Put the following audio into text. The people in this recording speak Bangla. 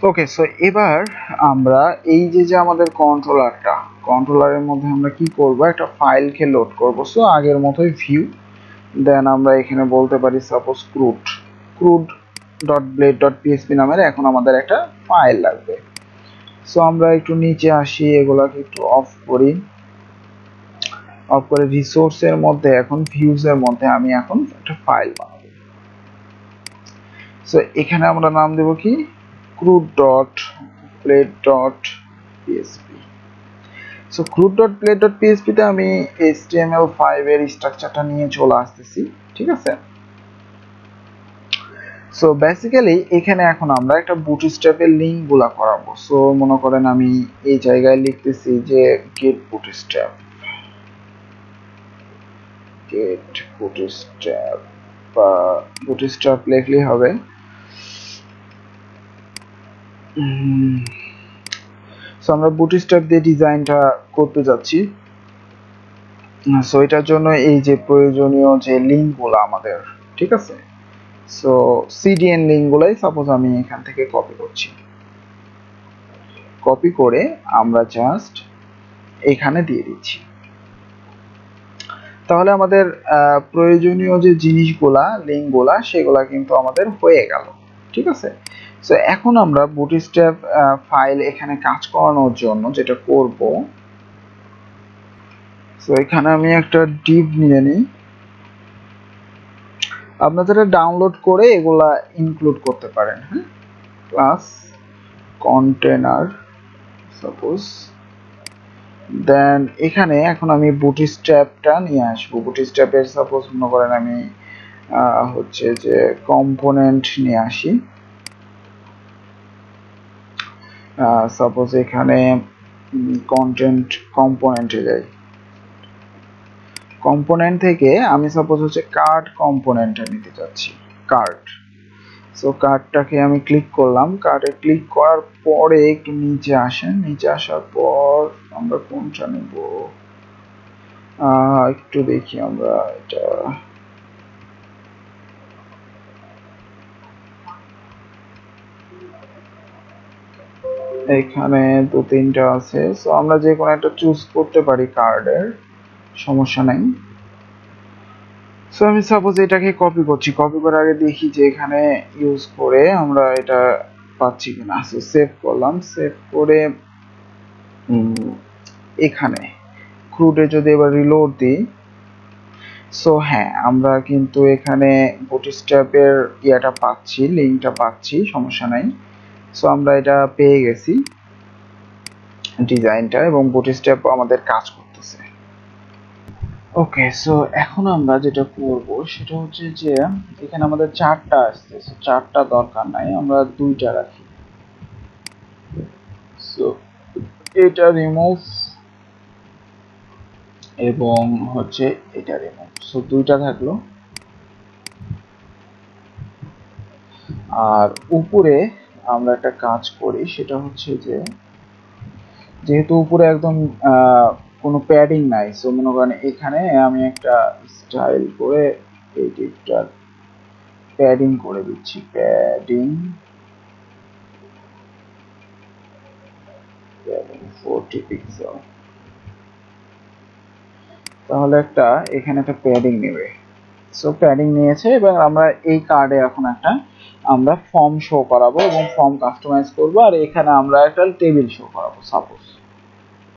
ওকে, সো এবার আমরা এই যে আমাদের কন্ট্রোলারের মধ্যে আমরা কি করব, একটা ফাইলকে লোড করব। সো আগের মতোই ভিউ, দেন আমরা এখানে বলতে পারি সাপোজ crud.blade.php নামের এখন আমাদের একটা ফাইল লাগবে। সো আমরা একটু নিচে আসি, এগুলাকে একটু অফ করে রিসোর্সের মধ্যে এখন ভিউজ এর মধ্যে আমি এখন একটা ফাইল বানাবো। সো এখানে আমরা নাম দেব কি, crud.blade.php। সো crud.blade.php তে আমি html5 এর স্ট্রাকচারটা নিয়ে চলে আসতেছি, ঠিক আছে। সো বেসিক্যালি এখানে এখন আমরা একটা বুটস্ট্র্যাপের লিংক গুলা করাবো। সো মনে করেন আমি এই জায়গায় লিখতেছি যে গেট বুটস্ট্র্যাপ লিখলেই হবে। সো আমরা বুটস্ট্র্যাপ দিয়ে ডিজাইনটা করতে যাচ্ছি। সো এটার জন্য এই যে প্রয়োজনীয় যে লিংক গুলো আমাদের, ঠিক আছে। সো সিডিএন লিংক গুলাই সাপোজ আমি এখান থেকে কপি করছি, কপি করে আমরা জাস্ট এখানে দিয়ে দিচ্ছি। তাহলে আমাদের প্রয়োজনীয় যে জিনিসগুলা লিংকগুলা সেগুলা কিন্তু আমাদের হয়ে গেল, ঠিক আছে। সো এখন আমরা বুটস্ট্র্যাপ ফাইল এখানে কাজ করানোর জন্য যেটা করব, সো এখানে আমি একটা ডিভ নিয়ে নিই। আপনারা ডাউনলোড করে এগুলা ইনক্লুড করতে পারেন, হ্যাঁ। ক্লাস কন্টেনার সাপোজ, দেন এখানে এখন আমি বুটস্ট্র্যাপটা নিয়ে আসবো। বুটস্ট্র্যাপের সাপোজ মনে করেন আমি হচ্ছে যে কম্পোনেন্ট নিয়ে আসি। সাপোজ এখানে কম্পোনেন্টে যাই, কম্পোনেন্ট থেকে আমি সাপোজ হচ্ছে কার্ড কম্পোনেন্টটা নিতে চাচ্ছি, কার্ড। সো কার্ডটাকে আমি ক্লিক করলাম, কার্ডে ক্লিক করার পরে একটু নিচে আসেন, নিচে আসার পর আমরা কোনটা নেব একটু দেখি, আমরা এটা এখানে 2-3টা আছে। সো আমরা যে কোনো একটা চুজ করতে পারি, কার্ডের সমস্যা নাই। সো আমি সাপোজ এটাকে কপি করছি, কপি করার আগে দেখি যে এখানে ইউজ করে আমরা এটা পাচ্ছি কিনা। সো সেভ করলাম, সেভ করে এখানে ক্রুডে যদি এবার রিলোড দিই, সো হ্যাঁ আমরা কিন্তু এখানে বুটস্ট্র্যাপের ইয়াটা পাচ্ছি, লিঙ্কটা পাচ্ছি, সমস্যা নাই। সো আমরা এটা পেয়ে গেছি ডিজাইনটা, এবং বুটস্ট্র্যাপ আমাদের কাজ করতেছে। ওকে, সো এখন আমরা যেটা করব সেটা হচ্ছে যে এখানে আমাদের 4টা আসছে, সো 4টা দরকার নাই, আমরা 2টা রাখি। সো এটা রিমুভ এবং হচ্ছে এটা রিমুভ, সো 2টা থাকলো। আর উপরে আমরা একটা কাজ করি, সেটা হচ্ছে যে যেহেতু উপরে একদম কোনো প্যাডিং নাই, সো মনে করেন এখানে আমি একটা স্টাইল করে এই দিকটা প্যাডিং করে দিচ্ছি, প্যাডিং 40 পিক্সেল। তাহলে এখানে একটা প্যাডিং নেবে। সো প্যাডিং নিয়েছে, এবং আমরা এই কার্ডে এখন আমরা ফর্ম শো করাবো এবং ফর্ম কাস্টমাইজ করব, আর এখানে আমরা একটা টেবিল শো করাবো সাপোজ।